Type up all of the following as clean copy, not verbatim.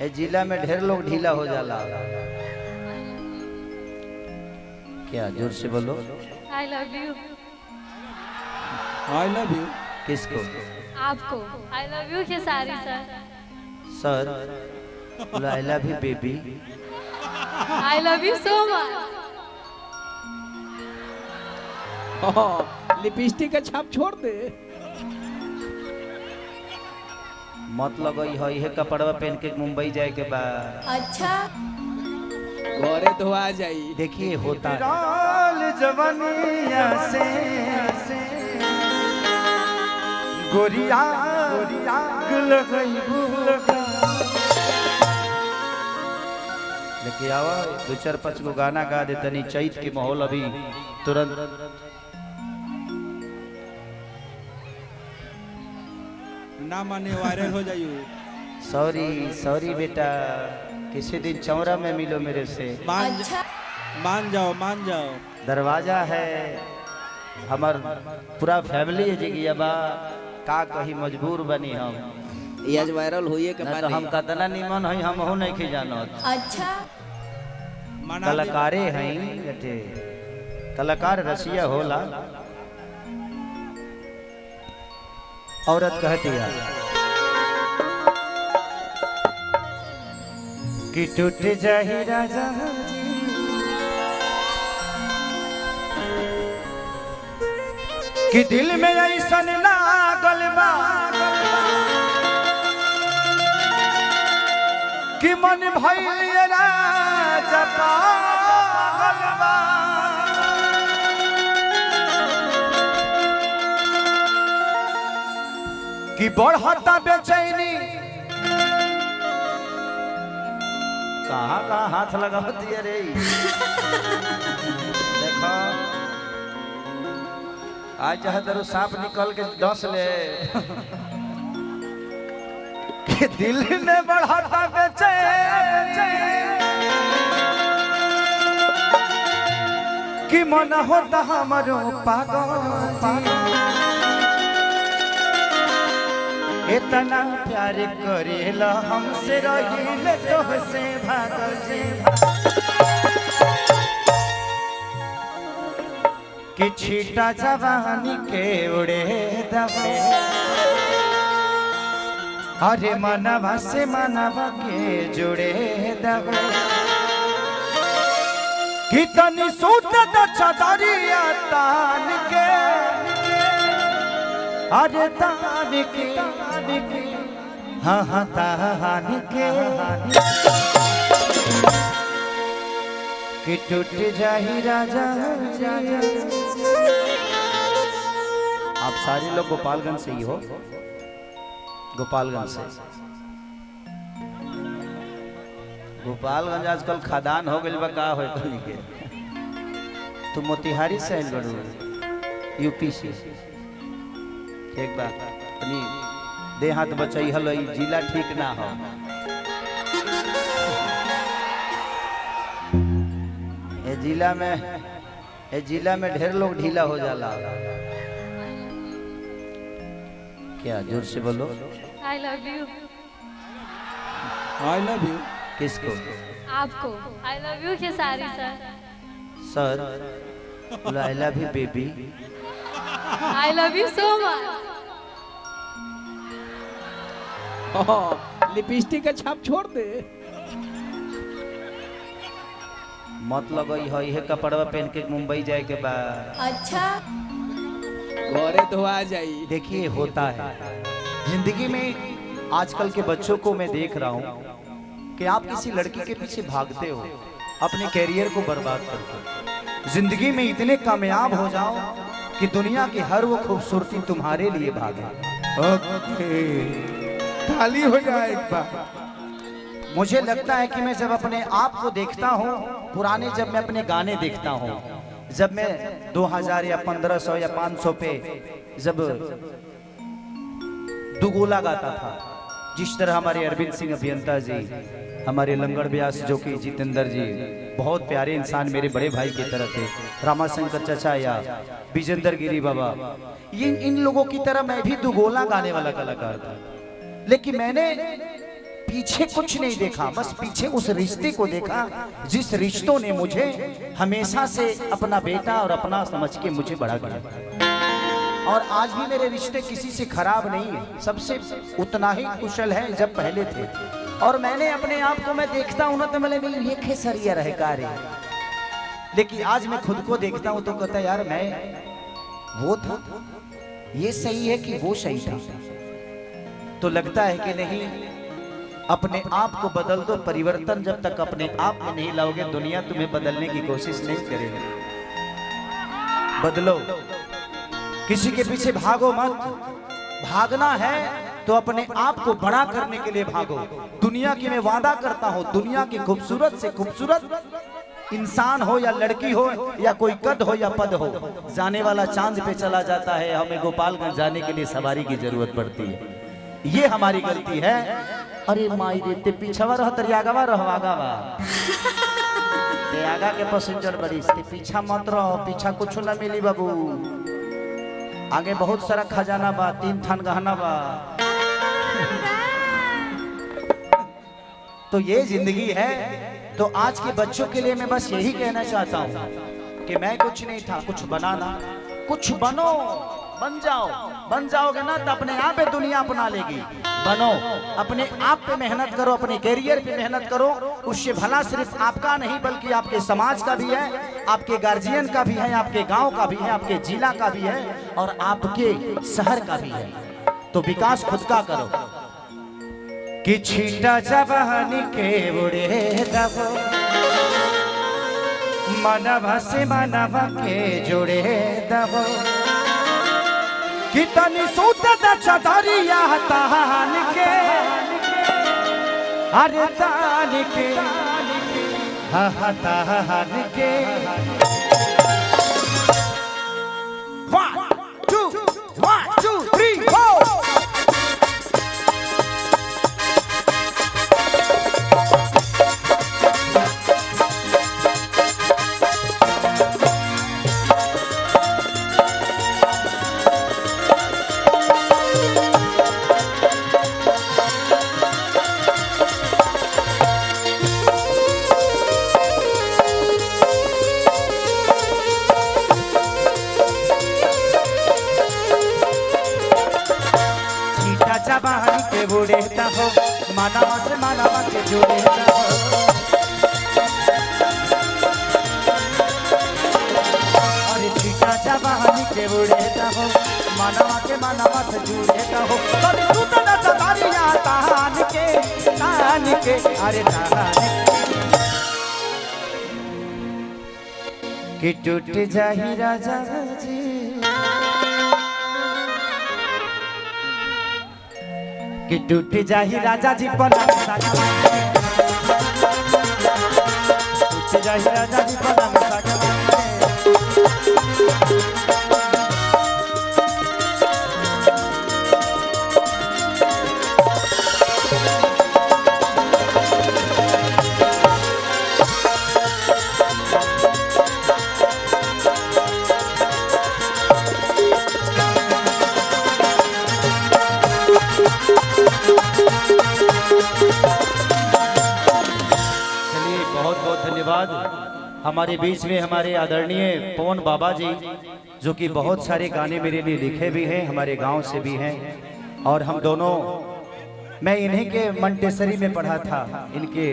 ए जिला में ढेर लोग ढीला हो जाला। क्या जोर से बोलो। I love you. I love you किसको? आपको I love you Khesari sir. Sir बोला I love you baby. I love you so much. Lipstick का छाप छोड़ दे। मत लगई है ये कपड़वा पहन के मुंबई जाए के बाद। अच्छा घरे तो आ जाई। देखिए होता है जवनिया से गोरिया गुल गई लेके आवा 2-4-5 गो गाना गा दे तनी चैत के माहौल अभी तुरंत। ना माने वायरल हो जाइयो। सॉरी सॉरी बेटा, किसी दिन चौरा में मिलो मेरे से। मान जाओ मान जाओ। दरवाजा है हमार पूरा फैमिली है जगिया बा का कहीं मजबूर बनी हम। ये आज वायरल होइए के ना तो हम कतना निमन है हम हो नहीं के जानत। अच्छा कलाकारे हैं बेटे, कलाकार रसिया होला। औरत कहती है कि टूट जाही राजा कि दिल में ऐसन लागल बा कि मन भइल राजा पागल बा। कि बढ़ता बेचैनी कहाँ कहाँ हाथ लगाती है रे। देखो आज चाहे तेरे सांप निकल के डस ले। कि दिल में बढ़ता बेचैनी कि मन होता हमारो पागल। इतना प्यार करेला हमसे रहिले तोहसे भागल जे कि छीटा जवानी के उड़े दबे। अरे मनवा से मनवा के जुड़े दबे कि तनी सूत द चदरिया तान के। अरे तान के हाँ हाँ तान के कि टूट जाही राजा। आप सारे लोग गोपालगंज से ही हो? गोपालगंज से। गोपालगंज आजकल खदान हो गइल बा का होय तनी के। तू मोतिहारी से आइल बड़ू यूपी से। एक बात तनी दे हाथ बचई हल जिला ठीक ना हो। ए जिला में ढेर लोग ढीला हो जाला। क्या जोर से बोलो। I love you. I love you किसको? आपको I love you Khesari sir. Sir बोला I love you baby. I love you so much. Lipstick का छाप छोड़ दे। मत लगई है ये कपड़वा पहन के मुंबई जाए के बाद। अच्छा घरे तो आ जाई। देखिए होता है जिंदगी में। आजकल के बच्चों को मैं देख रहा हूँ कि आप किसी लड़की के पीछे भागते हो अपने कैरियर को बर्बाद करके। जिंदगी में इतने कामयाब हो जाओ कि दुनिया की हर वो खूबसूरती तुम्हारे लिए भागे। खाली हो जाए एक बार। मुझे लगता है कि मैं जब अपने आप को देखता हूँ पुराने, जब मैं अपने गाने देखता हूँ, जब मैं 2000 या 1500 या 500 पे जब दुगोला गाता था, जिस तरह हमारे अरविंद सिंह अभियंता जी, हमारे लंगड़ व्यास जो कि जितेंद्र जी बहुत प्यारे इंसान मेरे बड़े भाई की तरह थे, रामाशंकर चचा या विजेंद्र गिरी बाबा, इन लोगों की तरह मैं भी दुगोला गाने वाला कलाकार था। लेकिन मैंने पीछे कुछ नहीं देखा, बस पीछे उस रिश्ते को देखा जिस रिश्तों ने मुझे हमेशा से अपना बेटा और अपना समझ के मुझे बड़ा किया। और आज भी मेरे रिश्ते किसी से खराब नहीं है, सबसे उतना ही कुशल है जब पहले थे। और मैंने अपने आप को मैं देखता हूं ना तो मैं ये खेसरिया रहे कार्य, लेकिन आज मैं खुद को देखता हूं तो कहता यार मैं वो था, ये सही है कि वो सही था। तो लगता है कि नहीं, अपने आप को बदल दो। परिवर्तन जब तक अपने आप में नहीं लाओगे दुनिया तुम्हें बदलने की कोशिश नहीं करेगी। बदलो, किसी के पीछे भागो मत। भागना है तो अपने आप को बड़ा करने के लिए भागो। दुनिया की मैं वादा करता हूं, दुनिया की खूबसूरत से खूबसूरत इंसान हो या लड़की हो या कोई कद हो या पद हो, जाने वाला चांद पे चला जाता है, हमें गोपालगंज जाने के लिए सवारी की जरूरत पड़ती है। ये हमारी गलती है। अरे माई रे, ते पीछवा रह तरियागवा रहवागावा, ते आगा के पैसेंजर बरिस, ते पीछा मत रहो, पीछा कुछ ना मिली बाबू, आगे बहुत सारा खजाना बा, 3 थान गहना बा। तो ये जिंदगी है। तो आज के बच्चों के लिए मैं बस यही कहना चाहता हूँ कि मैं कुछ नहीं था, कुछ बनाना, कुछ बनो, बन जाओ। बन जाओगे ना तो अपने आप पे दुनिया अपना लेगी। बनो, अपने आप पे मेहनत करो, अपने कैरियर पे मेहनत करो। उससे भला सिर्फ आपका नहीं बल्कि आपके समाज का भी है, आपके गार्जियन का भी है, आपके गांव का भी है, आपके जिला का भी है और आपके शहर का भी है। तो विकास खुद का करो। कि छीटा जवानी के उड़े दबो, मनवा से मनवा के जुड़े दबो, कि तनी सूत द चदरिया तान के, अरे तान के, हा हा तान के। 1 2 1 2 3 4। जवानी के बुढ़े हो, मानवा से मानवा के जुड़े हो। अरे छीटा जवानी के बुढ़े हो, मानवा के मानवा से जुड़े हो। अरे तू तो न सदारिया तान के, अरे तान के टूट जाही राजा जी, कि टूट जाही राजा जी पलंग सगवा, टूट जाही राजा जी पलंग सगवा। हमारे बीच में हमारे आदरणीय पवन बाबा जी, जो कि बहुत सारे गाने मेरे लिए लिखे भी हैं, हमारे गांव से भी हैं। और हम दोनों, मैं इन्हीं के मंटेसरी में पढ़ा था। इनके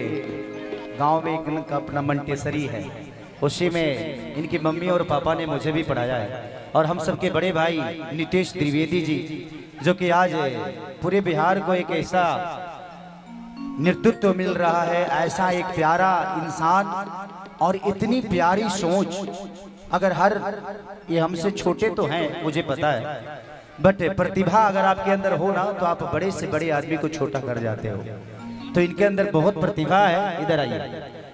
गांव में एक अपना मंटेसरी है, उसी में इनकी मम्मी और पापा ने मुझे भी पढ़ाया है। और हम सबके बड़े भाई नितेश त्रिवेदी जी, जो कि आज पूरे बिहार को एक ऐसा नेतृत्व मिल रहा है, ऐसा एक प्यारा इंसान और इतनी प्यारी सोच। अगर हर, ये हमसे छोटे तो हैं मुझे पता है, बट प्रतिभा अगर आपके अंदर हो ना तो आप बड़े से बड़े आदमी को छोटा कर जाते हो। तो इनके अंदर बहुत प्रतिभा है। इधर आइए,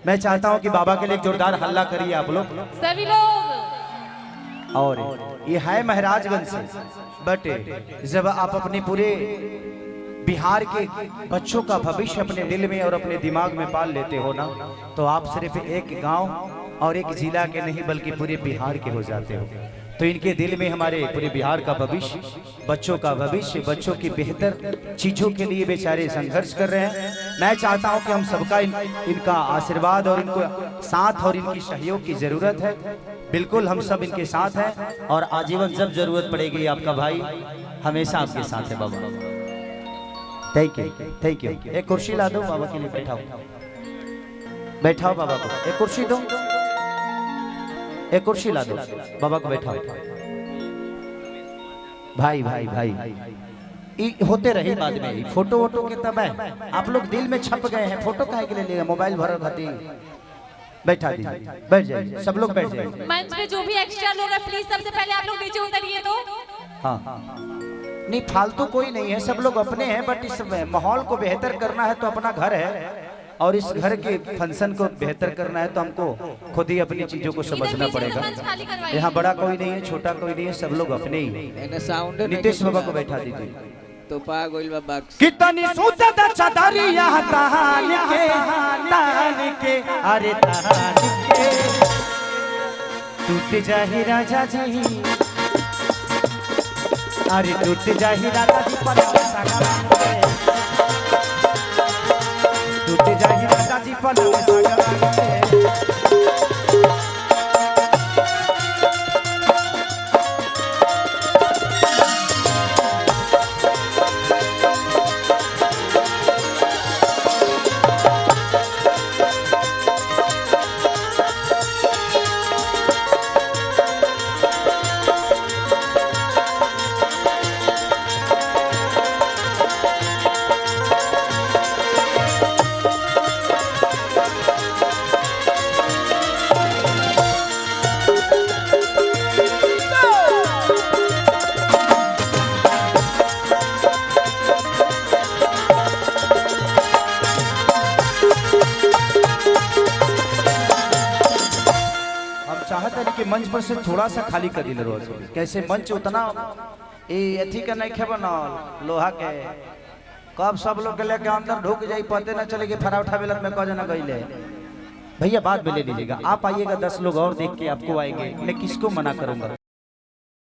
मैं चाहता हूं कि बाबा के लिए एक जोरदार हल्ला करिए आप लोग सभी लोग। और ये है महाराजगंज से, बट जब आप अपने पूरे बिहार के बच्चों का भविष्य अपने दिल में और अपने दिमाग में पाल लेते हो ना, तो आप सिर्फ एक गांव और एक जिला के नहीं बल्कि पूरे बिहार के हो जाते हो। तो इनके दिल में हमारे पूरे बिहार का भविष्य, बच्चों का भविष्य, बच्चों की बेहतर चीजों के लिए बेचारे संघर्ष कर रहे हैं। मैं चाहता हूं कि हम सबका इनका आशीर्वाद और इनको साथ और इनकी सहयोग की जरूरत है। बिल्कुल हम सब इनके साथ हैं और आजीवन जब जरूरत पड़ेगी आपका भाई हमेशा आपके साथ है बाबा। Thank you, thank you. एक कुर्सी ला दो बाबा के लिए, बैठाओ बैठाओ बाबा को, एक कुर्सी दो, एक कुर्सी ला दो बाबा को, बैठाओ। भाई भाई भाई होते रहे बाद में फोटो वोटो के तब है, आप लोग दिल में छप गए हैं, फोटो काहे के लिए लिए मोबाइल भर खाती। बैठा दीजिए, बैठ जाइए, सब लोग बैठ जाइए। मंच पे जो भी एक्स्ट्रा लोग हैं प्लीज सबसे पहले आप लोग नीचे उतरिए। तो हाँ नहीं, फालतू कोई नहीं है, सब लोग अपने हैं, बट इस माहौल को बेहतर करना है तो अपना घर है और इस घर के फंक्शन को बेहतर करना है तो हमको खुद ही अपनी चीजों को समझना पड़ेगा। यहाँ बड़ा कोई नहीं है, छोटा कोई नहीं है, सब लोग अपने ही हैं। नीतीश बाबा को बैठा दीजिए। तो पा गोइल बाबा कितनी सुंदर चदरिया तान के अरे तान के टूट जाही राजा जी, अरे टूट जाही राजा जी पलंग सागवान के, टूट जाही राजा जी पलंग सागवान के। चाहता है कि मंच पर से थोड़ा सा खाली कर दिल रोज, कैसे मंच उतना एथी का नहीं बना लोहा के, कब सब लोग के लेके अंदर ढुक जाई पते न चले कि फरा उठा बेलत में कजना गईले। भैया बाद में ले लीजिएगा, आप आइएगा, 10 लोग और देख के आपको आएंगे, मैं किसको मना करूंगा।